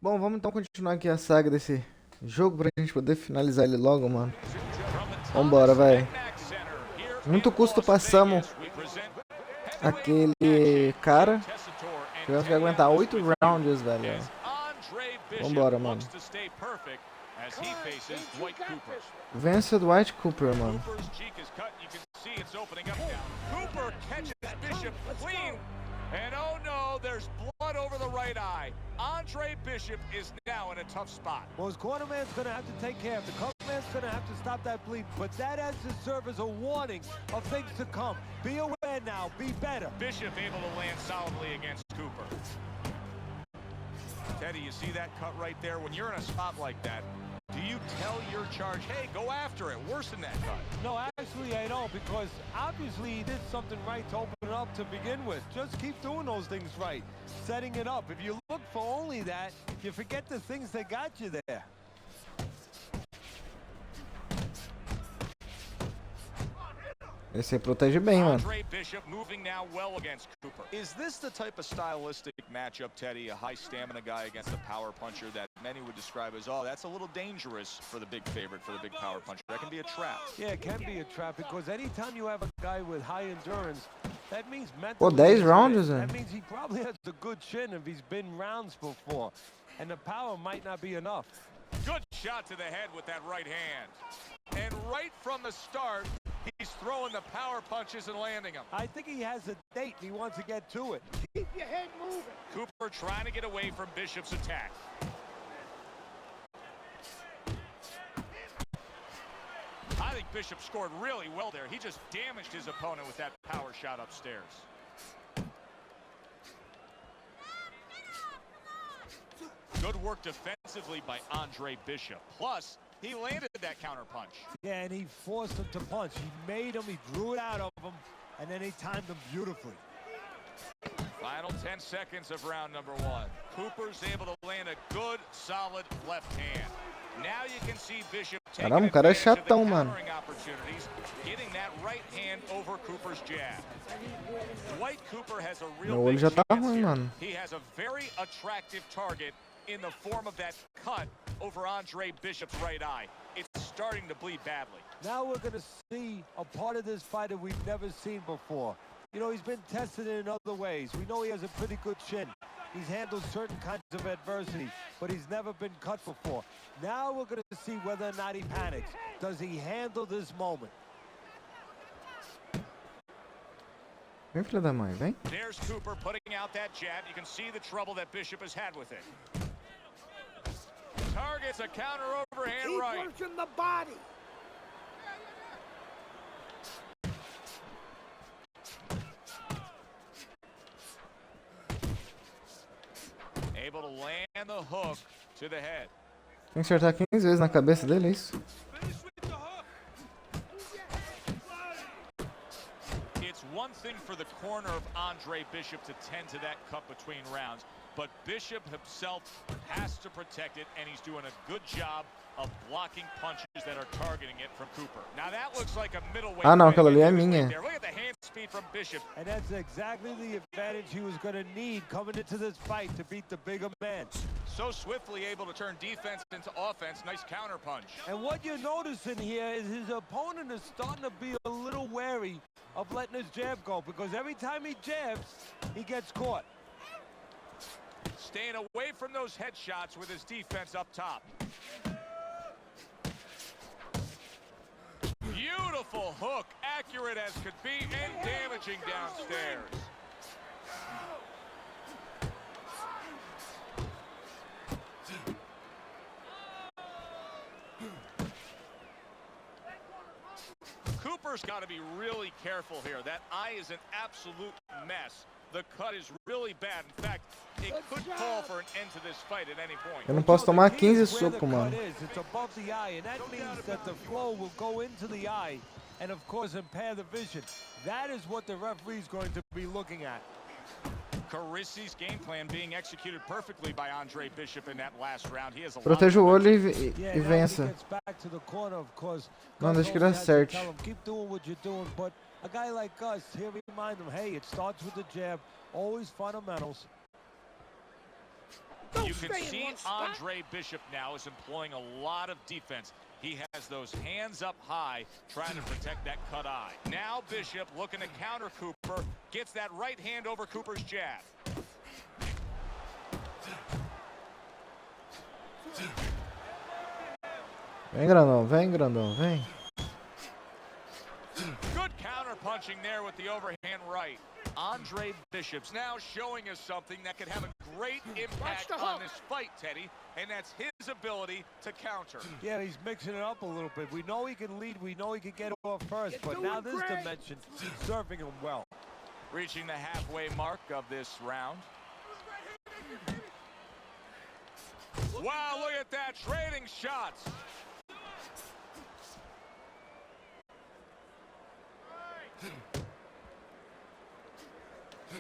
Bom, vamos então continuar aqui a saga desse jogo pra gente poder finalizar ele logo, mano. Vambora, vai. Muito custo passamos aquele cara. Tivemos que aguentar 8 rounds, velho. Vambora, mano. Vence o Dwight Cooper, mano. And oh no, there's blood over the right eye. Andre Bishop is now in a tough spot. Well, his cornerman's going to have to take care of it. The cornerman's going to have to stop that bleed. But that has to serve as a warning of things to come. Be aware now. Be better. Bishop able to land solidly against Cooper. Teddy, you see that cut right there? When you're in a spot like that, do you tell your charge, hey, go after it, worsen that cut? No, actually I don't, because obviously he did something right to open it up to begin with. Just keep doing those things right, setting it up. If you look for only that, you forget the things that got you there. Esse aí protege bem, mano. Andre Bishop moving now well against Cooper. Is this the type of stylistic matchup, Teddy? A high stamina guy against a power puncher that many would describe as, oh, that's a little dangerous for the big favorite, for the big power puncher. That can be a trap. Yeah, it can be a trap, because anytime you have a guy with high endurance, that means mentally. Pô, 10 rounds, hein? That means he probably has a good chin if he's been rounds before. And the power might not be enough. Good shot to the head with that right hand. And right from the start, he's throwing the power punches and landing them. I think he has a date and he wants to get to it. Keep your head moving. Cooper trying to get away from Bishop's attack. I think Bishop scored really well there. He just damaged his opponent with that power shot upstairs. Good work defensively by Andre Bishop. Plus, he landed that counter punch. Yeah, and he forced him to punch. He made him, he drew it out of him, and then he timed him beautifully. Final 10 seconds of round number one. Cooper's able to land a good, solid left hand. Now you can see Bishop taking Caramba, o cara é advantage of the chatão, mano. countering opportunities, getting that right hand over Cooper's jab. Dwight Cooper has a real Meu olho big já tá chance ruim, here. mano. He has a very attractive target in the form of that cut over Andre Bishop's right eye. It's starting to bleed badly. Now we're going to see a part of this fighter we've never seen before. You know, he's been tested in other ways. We know he has a pretty good chin. He's handled certain kinds of adversity, but he's never been cut before. Now we're going to see whether or not he panics. Does he handle this moment? Vem, filha da mãe, vem. There's Cooper putting out that jab. You can see the trouble that Bishop has had with it. Targets a counter overhand Keep right. working the body. Able to land the hook to the head. Tem que acertar 15 vezes na cabeça dele, é isso? It's one thing for the corner of Andre Bishop to tend to that cut between rounds, but Bishop himself has to protect it, and he's doing a good job of blocking punches that are targeting it from Cooper. Now that looks like a middleweight. Ah, não, aquela ali é minha. Look at the hand speed from Bishop. And that's exactly the advantage he was going to need coming into this fight to beat the bigger man. So swiftly able to turn defense into offense. Nice counter punch. And what you're noticing here is his opponent is starting to be a little wary of letting his jab go, because every time he jabs, he gets caught. Staying away from those headshots with his defense up top. Beautiful hook, accurate as could be, and damaging downstairs. Cooper's got to be really careful here. That eye is an absolute mess. The cut is really bad. In fact, it could call for an end to this fight at any point. Eu não posso tomar 15 socos, mano. It's above the eye, and that means that the flow will go into the eye and, of course, impair the vision. That is what the referee is going to be looking at. Carissi's game plan being executed perfectly by Andre Bishop in that last round. He has a Proteja o olho e Yeah, vença. now he gets back to the corner, of course. Não, deixa que ele Gus has to acerte. tell him, keep doing what you're doing, but a guy like Gus, here remind him, hey, it starts with the jab, always fundamentals. You can see Andre Bishop now is employing a lot of defense. He has those hands up high, trying to protect that cut eye. Now Bishop looking to counter Cooper, gets that right hand over Cooper's jab. Vem, grandão, vem, grandão, vem. Good counter punching there with the overhand right. Andre Bishop's now showing us something that could have a great impact on this fight, Teddy, and that's his ability to counter. Yeah, he's mixing it up a little bit. We know he can lead, we know he can get off first, but now this dimension serving him well. Reaching the halfway mark of this round. Wow, look at that, trading shots.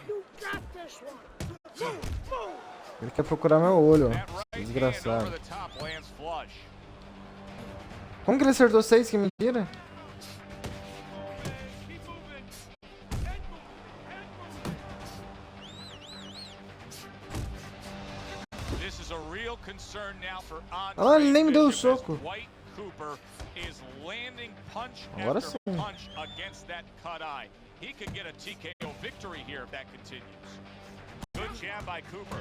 You got this one. Move, move. Ele quer procurar meu olho, That ó. right hand Desgraçado. over the top lands flush. Como que ele acertou 6? Que mentira. This is a real concern now for Ah, ele nem me deu o Bishop as soco. White Cooper is landing punch Agora after sim. punch against that cut eye. He could get a TKO victory here if that continues. Good jab by Cooper.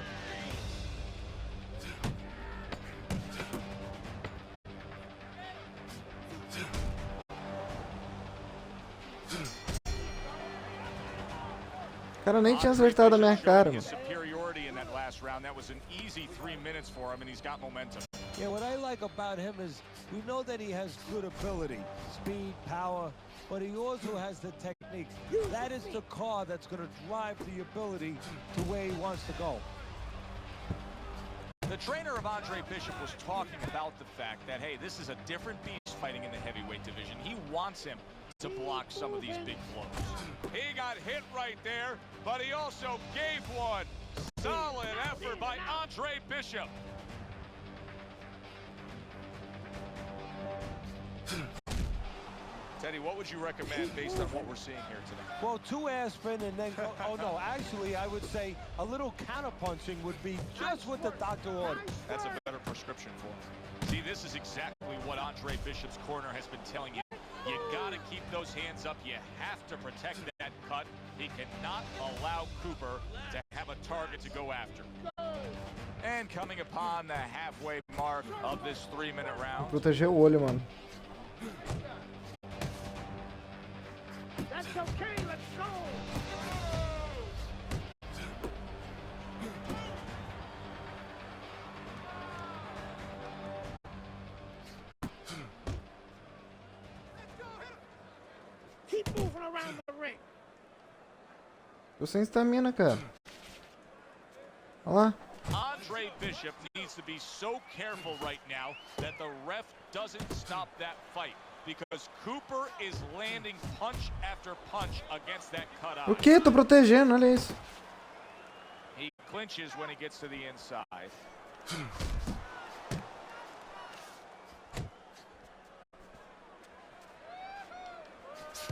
O cara nem tinha acertado a minha cara, mano. Superiority in that last round. That was an easy 3 minutes for him, and he's got momentum. Yeah, what I like about him is we know that he has good ability, speed, power, but he also has the technique. That is the car that's going to drive the ability to where he wants to go. The trainer of Andre Bishop was talking about the fact that, hey, this is a different beast fighting in the heavyweight division. He wants him to block some of these big blows. He got hit right there, but he also gave one. Solid effort by Andre Bishop. Teddy, what would you recommend based on what we're seeing here today? Well, 2 aspirin and then go, oh no, actually I would say a little counterpunching would be just what the doctor ordered. That's a better prescription for him. See, this is exactly what Andre Bishop's corner has been telling you. You got to keep those hands up. You have to protect that cut. He cannot allow Cooper to have a target to go after. And coming upon the halfway mark of this 3-minute round. Proteger o olho, mano. That's okay. Let's go. Keep moving around the ring. Tô sem estamina, cara. Olha lá. Andre Bishop needs to be so careful right now that the ref doesn't stop that fight, because Cooper is landing punch after punch against that cut O eye. que? Tô protegendo, olha isso. He clinches when he gets to the inside.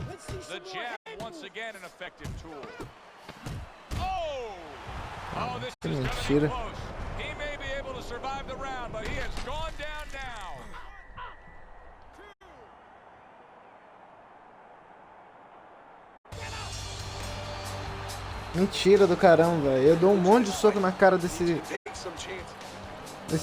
Let's see The some more jab, head once movement. again, an effective tool. Oh! Oh, this Que is going to be mentira. close. He may be able to survive the round, but he has gone down now. Mentira do caramba, velho. Eu dou um monte de soco na cara desse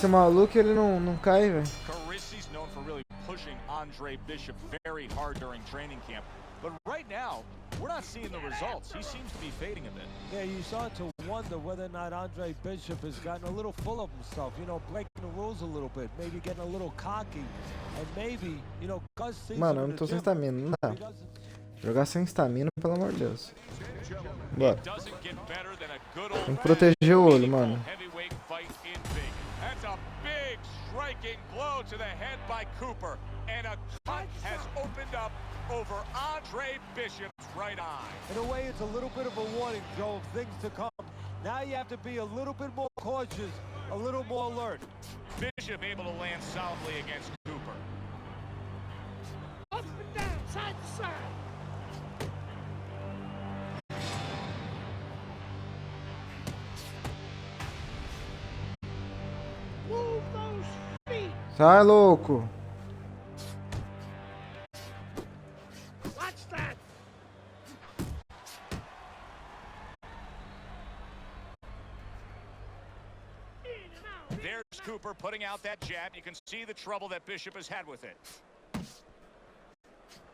maluco e ele não cai, velho. Carisi's known for really pushing Andre Bishop very hard during training camp. But right now, we're not seeing the results. He seems to be fading a bit. Yeah, you start to wonder whether or not Andre Bishop has gotten a little full of himself, you know, breaking the rules a little bit, maybe getting a little cocky, and maybe, you know, Gus sees Mano, eu him não in tô the sem gym. estamina, não dá. He doesn't- Jogar sem estamina, pelo amor de Deus. Bora. Doesn't get better than a good Tem que proteger o olho, mano. heavyweight fight in Vegas. That's a big striking blow to the head by Cooper, and a cut has opened up over Andre Bishop's right eye. In a way, it's a little bit of a warning, Joe, of things to come. Now you have to be a little bit more cautious, a little more alert. Bishop able to land solidly against Cooper. Up and down, side to side. Sai, louco. Watch that. In and out. There's Cooper putting out that jab. You can see the trouble that Bishop has had with it.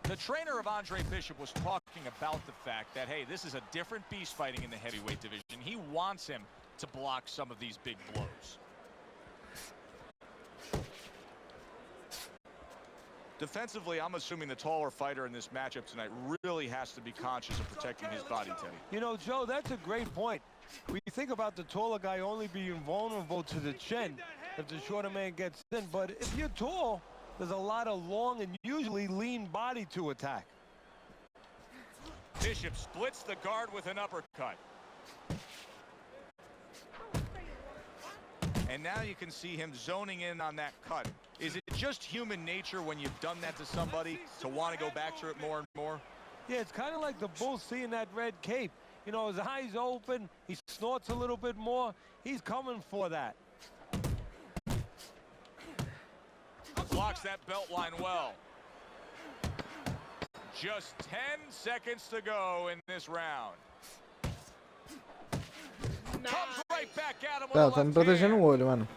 The trainer of Andre Bishop was talking about the fact that, hey, this is a different beast fighting in the heavyweight division. He wants him to block some of these big blows. Defensively, I'm assuming the taller fighter in this matchup tonight really has to be conscious of protecting his body, Teddy. You know, Joe, that's a great point. We think about the taller guy only being vulnerable to the chin if the shorter man gets in. But if you're tall, there's a lot of long and usually lean body to attack. Bishop splits the guard with an uppercut. And now you can see him zoning in on that cut. Is it just human nature when you've done that to somebody to want to go back to it more and more? Yeah, it's kind of like the bull seeing that red cape. You know, his eyes open, he snorts a little bit more. He's coming for that. Blocks that belt line well. Just 10 seconds to go in this round. Comes right back at him with Tá, the tá me left protegendo hand. o olho, mano.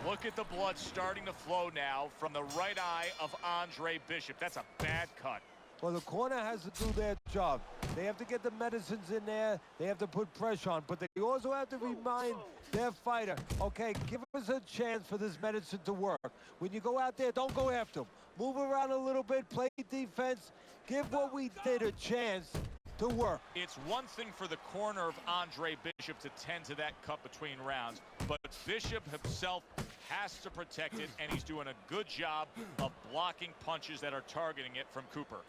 Look at the blood starting to flow now from the right eye of Andre Bishop. That's a bad cut. Well, the corner has to do their job. They have to get the medicines in there. They have to put pressure on. But they also have to remind their fighter, okay, give us a chance for this medicine to work. When you go out there, don't go after them. Move around a little bit, play defense. Give what we did a chance to work. It's one thing for the corner of Andre Bishop to tend to that cut between rounds, but Bishop himself has to protect it, and he's doing a good job of blocking punches that are targeting it from Cooper.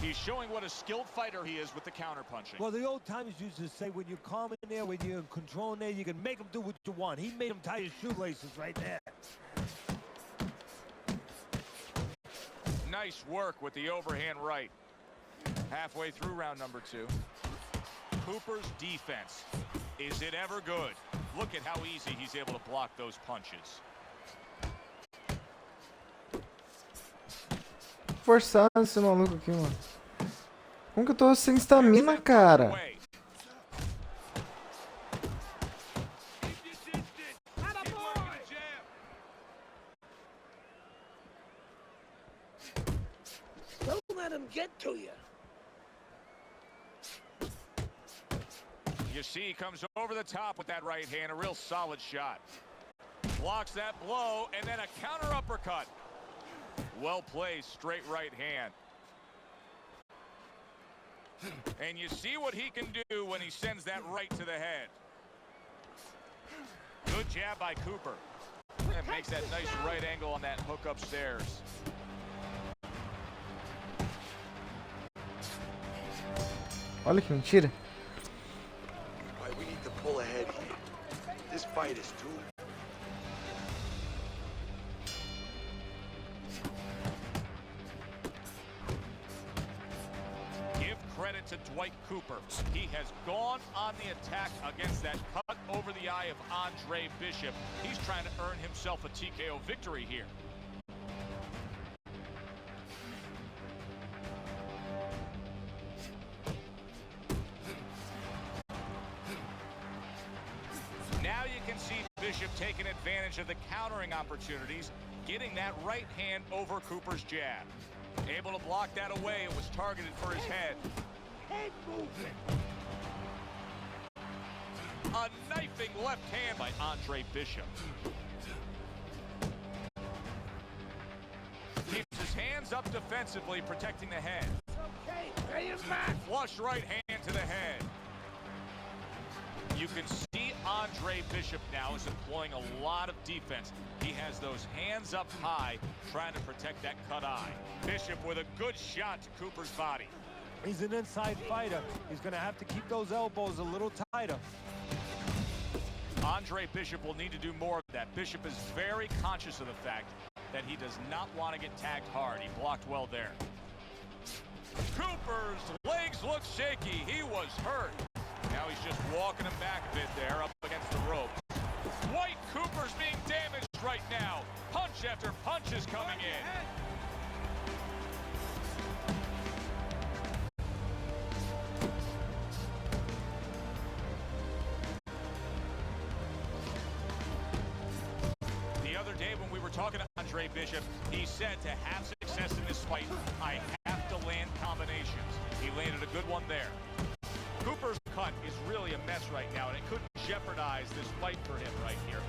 He's showing what a skilled fighter he is with the counter punching. Well, the old timers used to say when you're calm in there, when you're in control in there, you can make him do what you want. He made him tie his shoelaces right there. Nice work with the overhand right. Halfway through round number 2. Cooper's defense. Is it ever good? Look at how easy he's able to block those punches. Forçado esse maluco aqui, mano. Como que eu tô sem estamina, cara? Don't let him get to you. You see, he comes over the top with that right hand, a real solid shot. Blocks that blow, and then a counter uppercut. Well played, straight right hand. And you see what he can do when he sends that right to the head. Good jab by Cooper. And makes that nice right angle on that hook upstairs. Olha que mentira. All right, we need to pull ahead here. This fight is too... Give credit to Dwight Cooper. He has gone on the attack against that cut over the eye of Andre Bishop. He's trying to earn himself a TKO victory here. Now you can see Bishop taking advantage of the countering opportunities, getting that right hand over Cooper's jab. Able to block that away. It was targeted for his head. Head movement. A knifing left hand by Andre Bishop. Keeps his hands up defensively, protecting the head. Okay, pay him back. Flush right hand to the head. You can see Andre Bishop now is employing a lot of defense. He has those hands up high, trying to protect that cut eye. Bishop with a good shot to Cooper's body. He's an inside fighter. He's going to have to keep those elbows a little tighter. Andre Bishop will need to do more of that. Bishop is very conscious of the fact that he does not want to get tagged hard. He blocked well there. Cooper's legs look shaky. He was hurt. Now he's just walking him back a bit there up against the rope. White Cooper's being damaged right now. Punch after punch is coming in. The other day when we were talking to Andre Bishop, he said to have success in this fight, I have to land combinations. He landed a good one there. Cooper's cut is really a mess right now, and it could jeopardize this fight for him right here.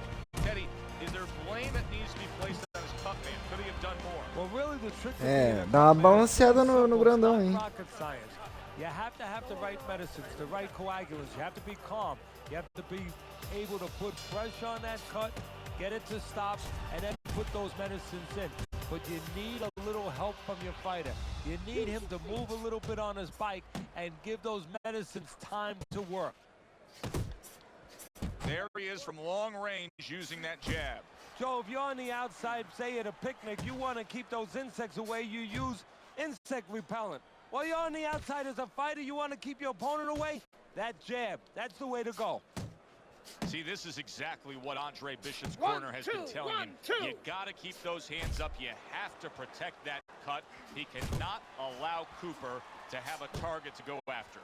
Teddy, is there blame that needs to be placed on his cut man? Could he have done more? Well, really, the trick Dá uma balanceada no grandão, hein? rocket science. You have to have the right medicines, the right coagulants. You have to be calm. You have to be able to put pressure on that cut, get it to stop, and then put those medicines in. But you need a little help from your fighter. You need him to move a little bit on his bike and give those medicines time to work. There he is from long range using that jab. Joe, if you're on the outside, say at a picnic, you want to keep those insects away, you use insect repellent. While you're on the outside as a fighter, you want to keep your opponent away? That jab, that's the way to go. See, this is exactly what Andre Bishop's corner has been telling him. You got to keep those hands up. You have to protect that cut. He cannot allow Cooper to have a target to go after.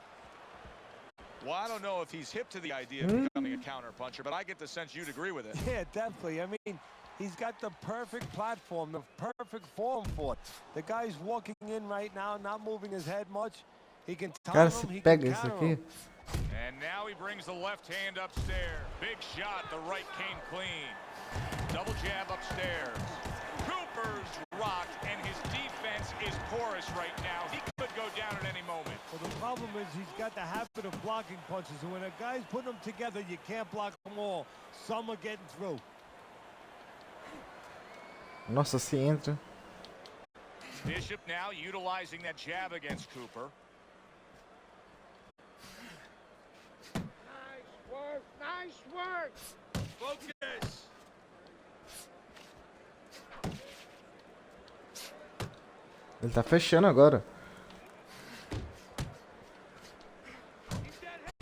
Well, I don't know if he's hip to the idea of becoming a counterpuncher, but I get the sense you'd agree with it. Yeah, definitely. I mean, he's got the perfect platform, the perfect form for it. The guy's walking in right now, not moving his head much. He can time Cara, him, se he pega can isso counter aqui. him. And now he brings the left hand upstairs. Big shot, the right came clean. Double jab upstairs. Cooper's rocked, and his defense is porous right now. He could go down at any moment. Well, the problem is he's got the habit of blocking punches, and when a guy's putting them together, you can't block them all. Some are getting through. Nossa, se entra. Bishop now utilizing that jab against Cooper. Nice work, nice work. Focus. Ele tá fechando agora.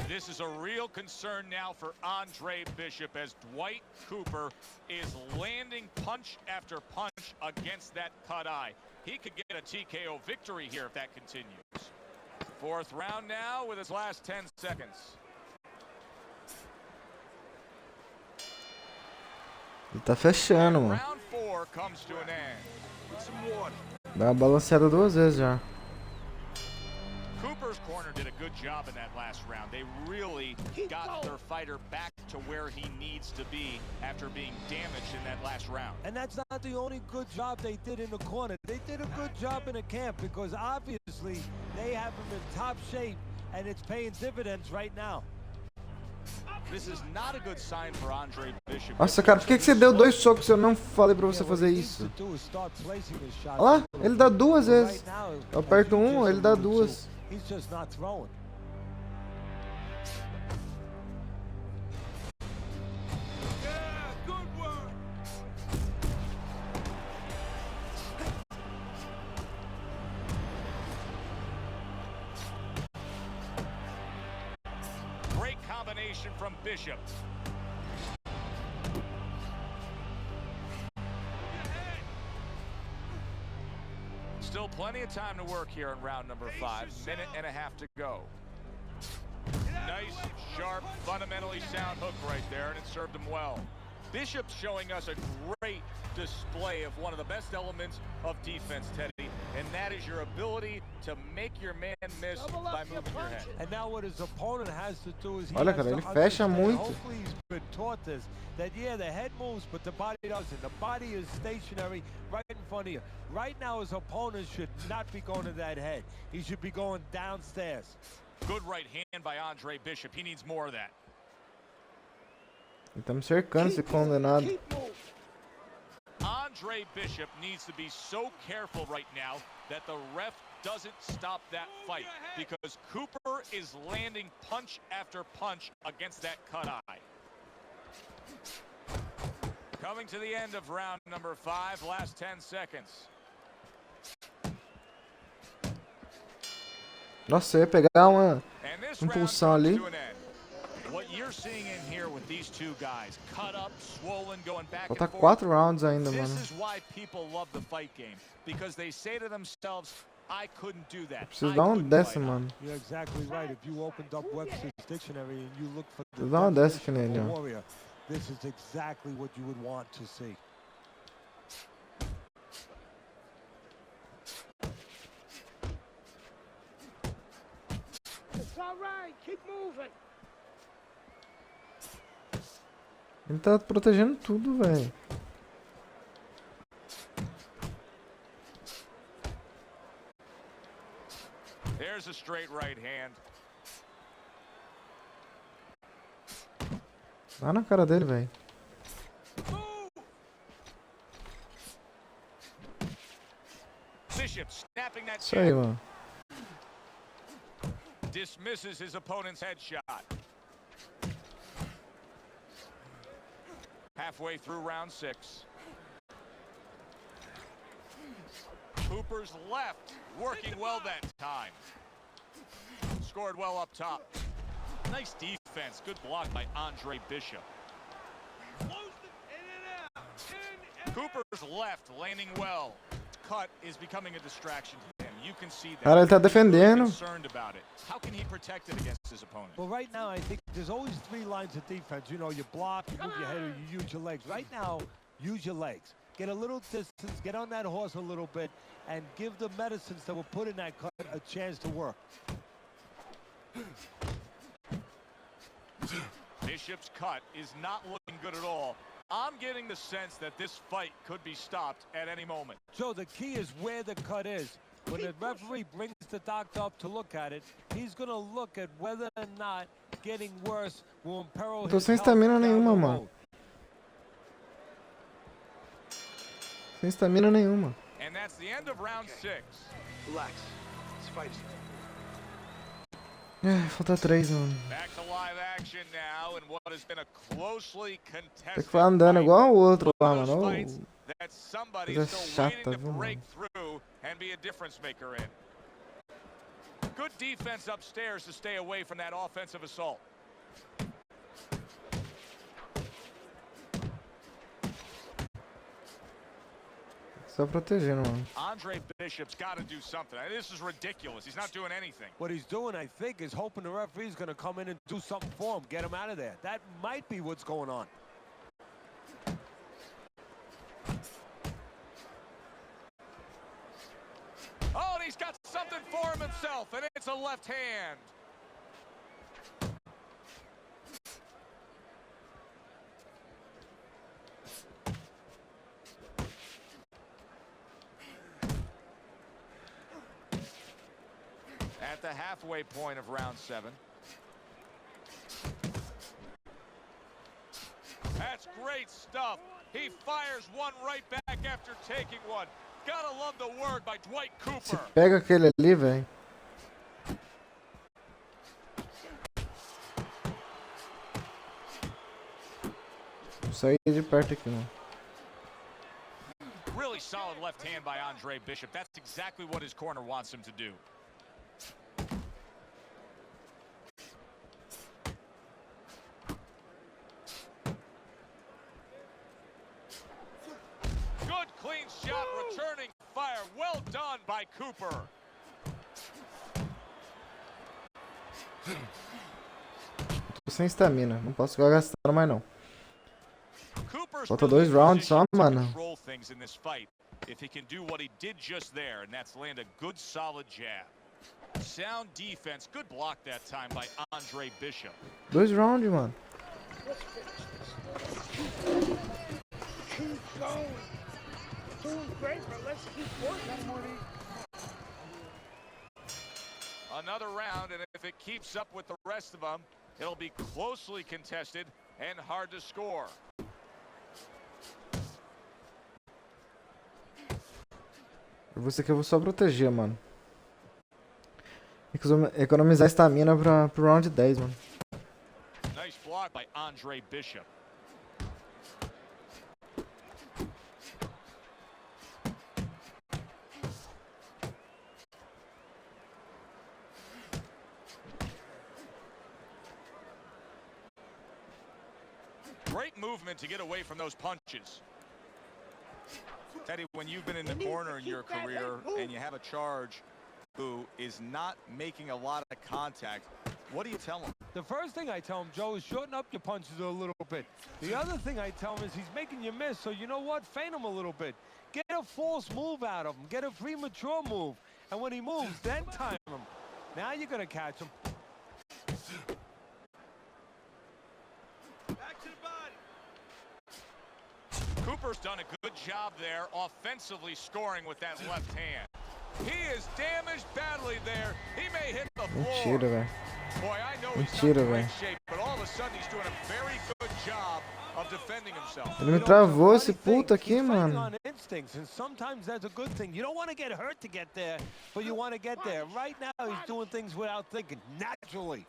This is a real concern now for Andre Bishop as Dwight Cooper is landing punch after punch against that cut eye. He could get a TKO victory here if that continues. Fourth round now with his last 10 seconds. Ele tá fechando, mano. Round 4 comes to an end. Some water. Dá uma balanceada 2 vezes já. Cooper's corner did a good job in that last round. They really got their fighter back to where he needs to be after being damaged in that last round. And that's not the only good job they did in the corner. They did a good job in the camp because obviously they have him in top shape and it's paying dividends right now. This is not a good sign for Andre Bishop. Nossa, cara, por que você deu 2 socos? Eu não falei pra você fazer isso. Olha lá, ele dá 2 vezes. Eu aperto 1, ele dá 2. He's just not throwing. Yeah, good work. Great combination from Bishop. Still plenty of time to work here in round number 5. Minute and a half to go. Nice, sharp, fundamentally sound hook right there, and it served him well. Bishop's showing us a great display of one of the best elements of defense, Teddy, and that is your ability to make your man miss by moving your head. And now what his opponent has to do is he Olha, has cara, to ele fecha understand, muito. hopefully he's been taught this, that yeah, the head moves, but the body doesn't. The body is stationary right in front of you. Right now, his opponent should not be going to that head. He should be going downstairs. Good right hand by Andre Bishop. He needs more of that. Ele tá me cercando, esse condenado. Andre Bishop needs to be so careful right now that the ref doesn't stop that fight because Cooper is landing punch after punch against that cut eye. Coming to the end of round number 5, last 10 seconds. Nossa, eu ia pegar uma And this round impulsão comes ali. to an end. What you're seeing in here with these two guys, cut up, swollen, going back Falta and forth. 4 rounds ainda, This mano. is why people love the fight game, because they say to themselves, I couldn't do that. Preciso I dar uma couldn't dessa, fight on. mano. You're exactly right. If you opened up Webster's dictionary and you look for the Preciso dar uma dessa definition nele, of a ó. warrior, this is exactly what you would want to see. It's all right. Keep moving. Ele tá protegendo tudo, velho. There's a straight right hand. Lá na cara dele, velho. Bishop snapping that Isso aí, jab. mano. Dismisses his opponent's headshot. Halfway through round 6. Cooper's left, working well that time. Scored well up top. Nice defense. Good block by Andre Bishop. Cooper's left, landing well. Cut is becoming a distraction to him. You can see that. Cara, ele tá He's really defendendo. concerned about it. How can he protect it against his opponent? Well, right now, I think there's always 3 lines of defense. You know, you block, you move your head, or you use your legs. Right now, use your legs. Get a little distance, get on that horse a little bit, and give the medicines that were put in that cut a chance to work. Bishop's cut is not looking good at all. I'm getting the sense that this fight could be stopped at any moment. So the key is where the cut is. When the referee brings the doctor up to look at it, he's going to look at whether or not getting worse will imperil Eu tô his sem health estamina down nenhuma, the mano. road. Sem estamina nenhuma. And that's the end of round 6. Relax. This fight is Falta 3, mano. Back to live action now in what has been a closely Tem contested que ficar andando fight. igual o outro lá, One of those mano. fights that somebody's coisa still waiting chata, to viu, break mano? through and be a difference maker in. Good defense upstairs to stay away from that offensive assault. Só protegendo, mano. Andre Bishop's got to do something. This is ridiculous. He's not doing anything. What he's doing, I think, is hoping the referee's going to come in and do something for him, get him out of there. That might be what's going on. Oh, and he's got something for him himself, and it's a left hand. At the halfway point of round 7. That's great stuff. He fires one right back after taking one. Gotta love the work by Dwight Se Cooper. pega aquele ali, velho. Vou sair de perto aqui, mano. Really solid left hand by Andre Bishop. That's exactly what his corner wants him to do. Good clean shot, returning fire. Well done by Cooper. Tô sem estamina. Não posso ficar gastando mais, não. Cooper's Falta really 2 rounds só, positioned to mano. control things in this fight. If he can do what he did just there, and that's land a good solid jab. Sound defense, good block that time by Andre Bishop. 2 rounds, mano. Let's finish this. Keep going. Doing great, but let's keep working. Another round, and if it keeps up with the rest of them, it'll be closely contested and hard to score. Você que eu vou só proteger, mano. Economizar estamina pro round 10, mano. Nice block by Andre Bishop. Great movement to get away from those punches. Teddy, when you've been in the corner in your career and you have a charge who is not making a lot of contact, what do you tell him? The first thing I tell him, Joe, is shorten up your punches a little bit. The other thing I tell him is he's making you miss, so you know what? Feint him a little bit. Get a false move out of him. Get a premature move. And when he moves, then time him. Now you're going to catch him. Back to the body. Cooper's done a good job there, offensively scoring with that left hand. He is damaged badly there. He may hit the floor. Mentira, velho. Boy, I know he's not Mentira, in great velho. shape, but all of a sudden he's doing a very good job of defending himself. Ele me travou esse puto aqui, He's fighting mano. on instincts, and sometimes that's a good thing. You don't want to get hurt to get there, but you want to get there. Right now, he's doing things without thinking, naturally.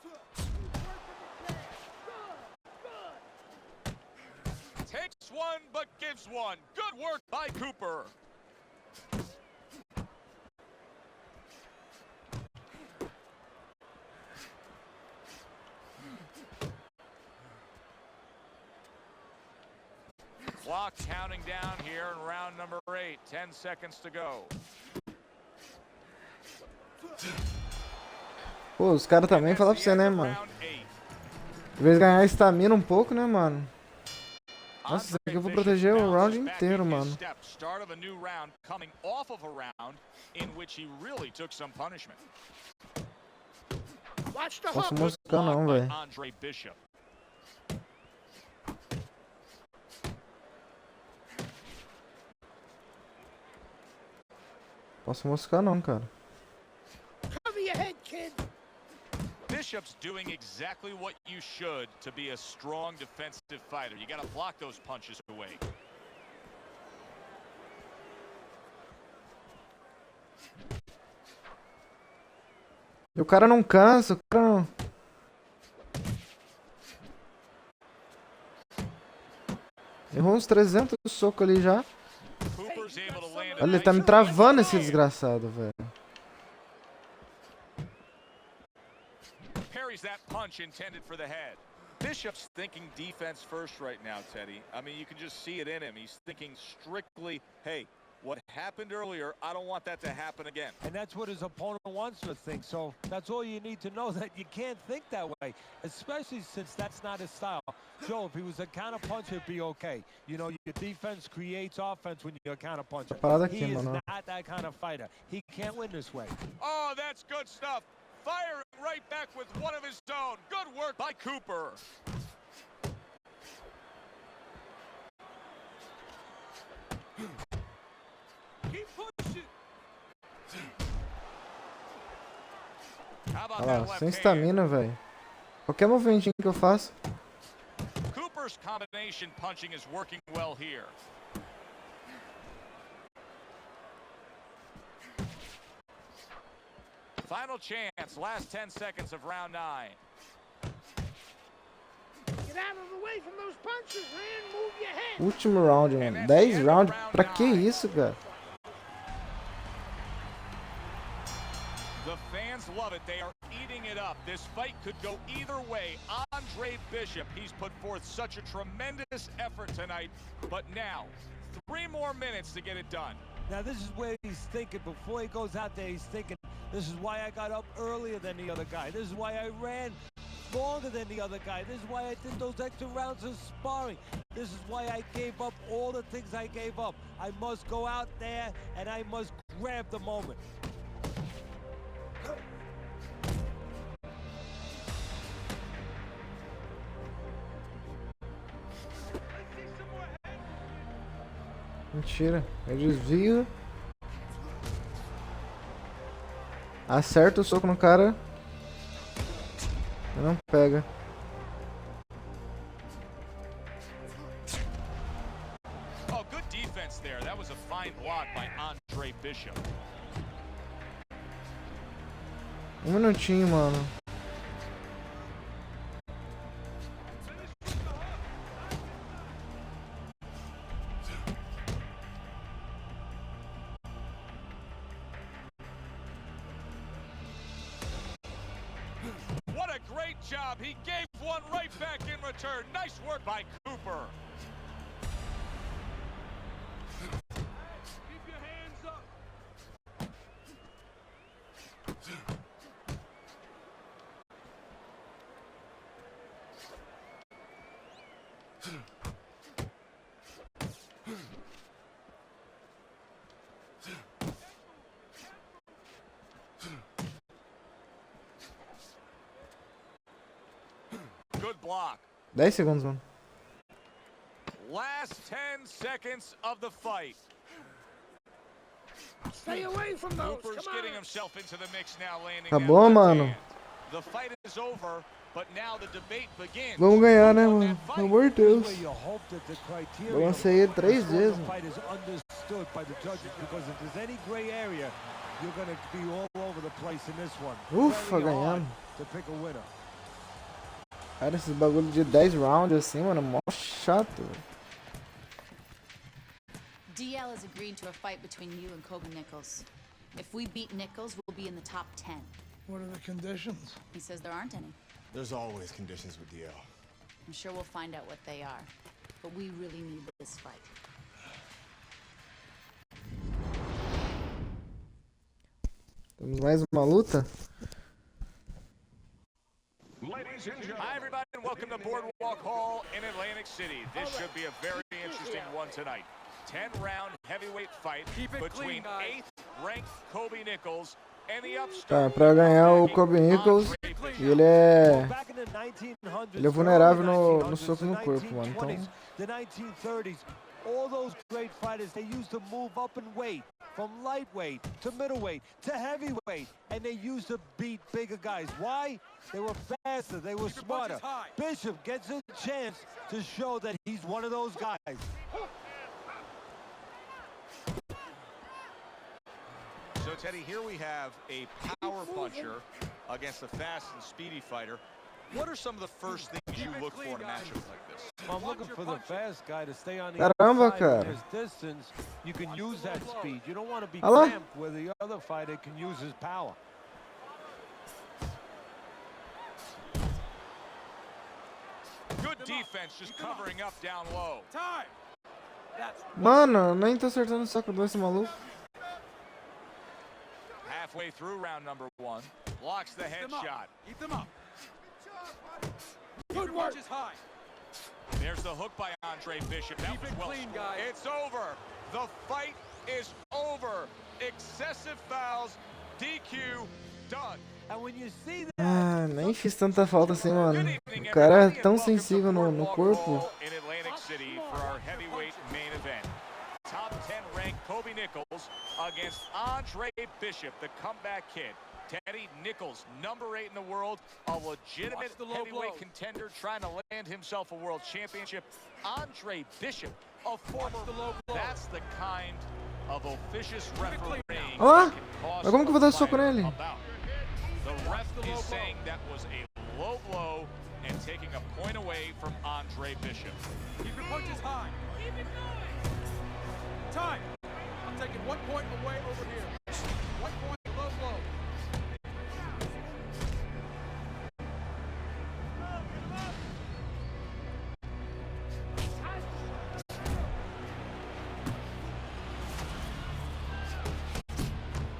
Takes one, but gives one. Good work by Cooper. Clock counting down here in round number 8. 10 seconds to go. Pô, os caras também falam pra você, né, mano? Round 8. Às vezes ganhar estamina um pouco, né, mano? Nossa, isso aqui eu vou proteger o round inteiro, mano. Start of a new round, coming off of a round in which he really took some punishment. Watch the Posso hook. moscar não, velho. Andre Bishop. Posso moscar não, cara. Cover your head, kid. Bishop's doing exactly what you should to be a strong defensive fighter. You got to block those punches away. E o cara não cansa, o cara não... Errou uns 300 socos ali já. Cooper's able to land a Olha, ele tá me nice travando right esse desgraçado, velho. parries that punch intended for the head. Bishop's thinking defense first right now, Teddy. I mean, you can just see it in him. He's thinking strictly, hey, what happened earlier, I don't want that to happen again. And that's what his opponent wants to think. So that's all you need to know, that you can't think that way, especially since that's not his style. Joe, if he was a counter puncher, it'd be okay. You know, your defense creates offense when you're a counter puncher. Parada aqui, He is mano. not that kind of fighter. He can't win this way. Oh, that's good stuff. Firing right back with one of his own. Good work by Cooper. Keep pushing. How about Olha that lá, left sem hand? estamina, velho. Qualquer movimentinho que eu faço. Cooper's combination punching is working well here. Final chance, last 10 seconds of round 9. Get out of the way from those punches, man. Move your head. Último round, mano. 10 rounds. Pra que isso, cara? The fans love it. They are eating it up. This fight could go either way. Andre Bishop, he's put forth such a tremendous effort tonight. But now, 3 more minutes to get it done. Now, this is where he's thinking. Before he goes out there, he's thinking, this is why I got up earlier than the other guy. This is why I ran longer than the other guy. This is why I did those extra rounds of sparring. This is why I gave up all the things I gave up. I must go out there and I must grab the moment. Mentira. Eu desvio. Acerta o soco no cara. E não pega. Oh, good defense there. That was a fine block by Andre Bishop. Um minutinho, mano. What a great job. He gave one right back in return. Nice work by Cooper. over. Keep your hands up. Good block. 10 segundos, mano. Last 10 seconds of the fight. Stay away from those. Cooper's Come getting on. himself into the mix now, landing Acabou, that left mano. hand. The fight is over, but now the debate begins. Vamos ganhar, né, Who won mano? that fight? Pelo amor de Deus. Where you hope that the criteria Balancei ele 3 before vezes, the mano. fight is understood by the judges, because if there's any gray area, you're going to be all over the place in this one. Ufa, Very hard ganhamos. to pick a winner. Cara, esses bagulho de 10 rounds assim, mano, mó chato. DL has agreed to a fight between you and Kobe Nichols. If we beat Nichols, we'll be in the top 10. What are the conditions? He says there aren't any. There's always conditions with DL. I'm sure we'll find out what they are. But we really need this fight. Temos mais uma luta. Hi, everybody, and welcome to Boardwalk Hall in Atlantic City. This should be a very interesting one tonight. 10-round heavyweight fight between 8th-ranked Kobe Nichols and the Tá, upstart. pra ganhar o Kobe Nichols, e ele é vulnerável no soco no corpo, mano. Então, The 1930s, all those great fighters, they used to move up in weight, from lightweight to middleweight to heavyweight, and they used to beat bigger guys. Why? They were faster, they were smarter. Bishop gets a chance to show that he's one of those guys. So, Teddy, here we have a power puncher against a fast and speedy fighter. What are some of the first things you look for in a matchup like this? I'm looking for the fast guy to stay on the Caramba, outside. cara. When there's distance, you can use that speed. You don't want to be Olha lá. cramped where the other fighter can use his power. Good defense, just covering up down low. Time. That's mano, nem tô acertando o soco desse maluco. Halfway through round number 1, blocks the headshot. keep them up. Good work. High. There's the hook by Andre Bishop. That was well clean, scored. guys. It's over. The fight is over. Excessive fouls, DQ, done. And when you see that, Ah, nem fiz tanta falta assim, mano. O cara é tão sensível no corpo. In Atlantic City for our heavyweight main event. Top 10 ranked Kobe Nichols against Andre Bishop, the comeback kid. Teddy Nichols, number 8 in the world, a legitimate heavyweight contender trying to land himself a world championship. Andre Bishop, a former. That's the kind of officious refereeing Olha lá. that can cost Mas como que eu vou dar a soco fighter nele? a bout. The ref is saying that was a low blow and taking a point away from Andre Bishop. Keep your punches high. Keep it going. Time. I'm taking 1 point away over here. 1 point low blow.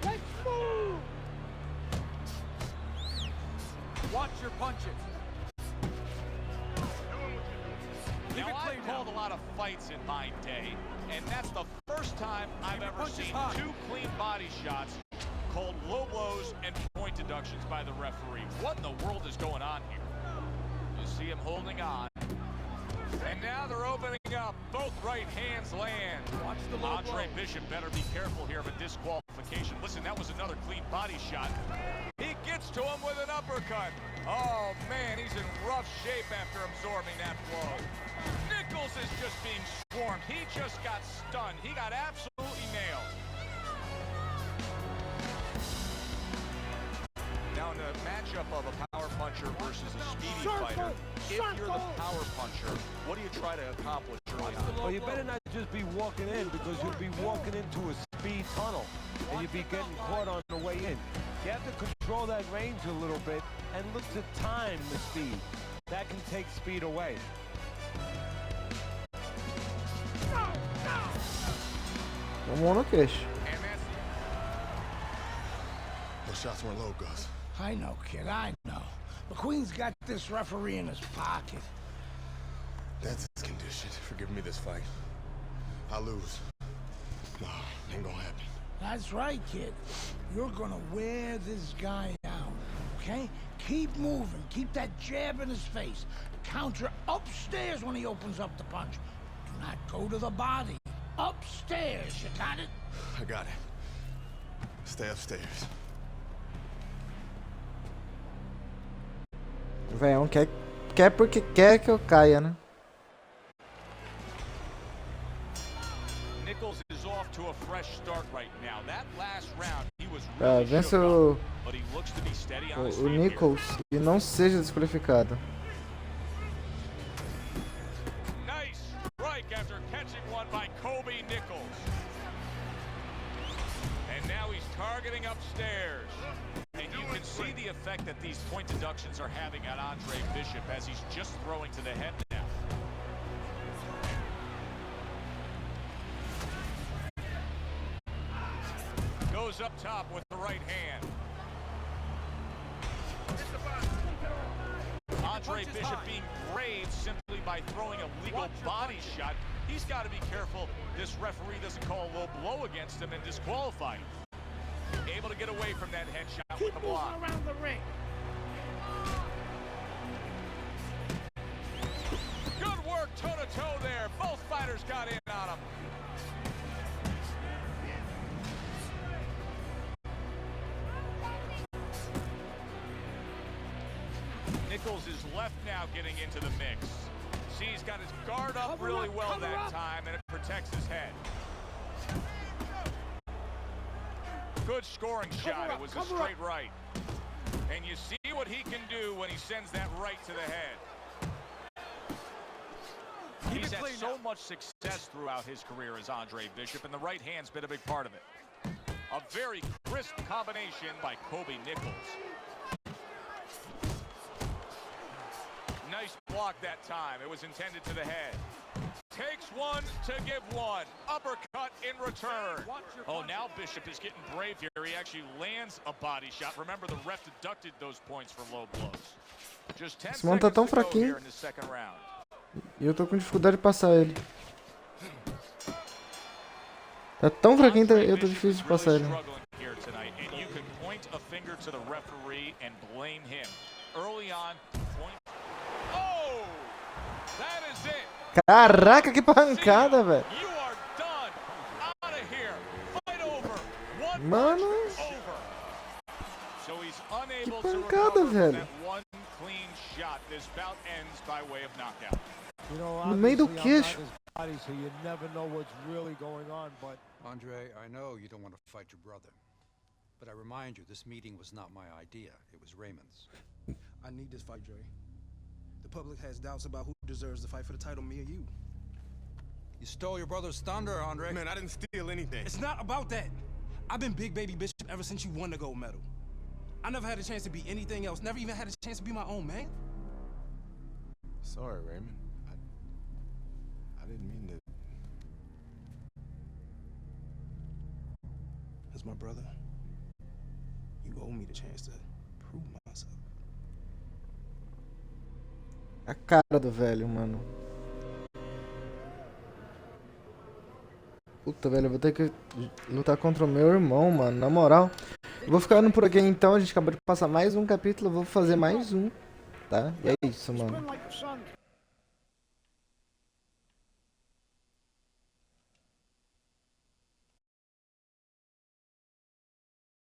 Let's move. Watch your punches. Now, I've called a lot of fights in my day, and that's the first time I've ever seen 2 clean body shots called low blows and point deductions by the referee. What in the world is going on here? You see him holding on. And now they're opening up. Both right hands land. Watch the low Andre blow. Bishop better be careful here of a disqualification. Listen, that was another clean body shot. He gets to him with an uppercut. Oh, man, he's in rough shape after absorbing that blow. Nichols is just being swarmed. He just got stunned. He got absolutely nailed. Now, in a matchup of a power puncher versus a speedy fighter, if you're the power puncher, what do you try to accomplish early on? well, you better not just be walking in, because you'll be walking into a speed tunnel and you'll be getting caught on the way in. You have to control that range a little bit and look to time the speed. That can take speed away. Tomou no queixo. Those shots weren't low, Gus. I know, kid, I know. McQueen's got this referee in his pocket. That's his condition for giving me this fight. I lose. No, ain't gonna happen. That's right, kid. You're gonna wear this guy out, okay? Keep moving. Keep that jab in his face. Counter upstairs when he opens up the punch. Do not go to the body. Upstairs, you got it? I got it. Stay upstairs. Velho, quer porque quer que eu caia, né? Nichols is off to a fresh start right now. That last round, he was Tá, really vence shook o, up, but he looks to be steady on his o feet here. Nichols e não seja desqualificado. Nice strike after catching one by Kobe Nichols. And now he's targeting upstairs. And you can see the effect that these point deductions are having on Andre Bishop as he's just throwing to the head now. Goes up top with the right hand. Andre Bishop being brave simply by throwing a legal body shot. He's got to be careful this referee doesn't call a low blow against him and disqualify him. Able to get away from that headshot with a block. Around the ring. Good work toe-to-toe there. Both fighters got in on him. Nichols is left now getting into the mix. See, he's got his guard up really well that time, and it protects his head. Good scoring shot. It was a straight right. And you see what he can do when he sends that right to the head. He's had so much success throughout his career as Andre Bishop, and the right hand's been a big part of it. A very crisp combination by Kobe Nichols. Nice block that time. It was intended to the head. Takes one to give one. Uppercut in return. Oh, now Bishop is getting brave here. He actually lands a body shot. Remember, the ref deducted those points for low blows. Just 10 Esse mano tá seconds tão to go fraquinho. here in the second round. E eu tô com dificuldade de passar ele. Tá tão fraquinho que eu tô difícil de passar ele. Here tonight, and you can point a finger to the referee and blame him. Early on, point. Oh, that is it. Caraca, que pancada, velho. You are done. Out of here. Fight over. One Mano, over. So he's unable to pancada, recover from velho. that one clean shot. This bout ends by way of knockout. You know, No meio do obviously, I'm not queixo. his body, so you never know what's really going on, but Andre, I know you don't want to fight your brother, but I remind you, this meeting was not my idea. It was Raymond's. I need this fight, Dre. The public has doubts about who deserves the fight for the title, me or you. You stole your brother's thunder, Andre. Man, I didn't steal anything. It's not about that. I've been Big Baby Bishop ever since you won the gold medal. I never had a chance to be anything else. Never even had a chance to be my own man. Sorry, Raymond. I didn't mean to. As my brother, you owe me the chance to prove myself. a cara do velho, mano. Puta, velho, eu vou ter que lutar contra o meu irmão, mano. Na moral. Eu vou ficando por aqui então. A gente acabou de passar mais um capítulo. Eu vou fazer mais um, tá? E é isso, mano.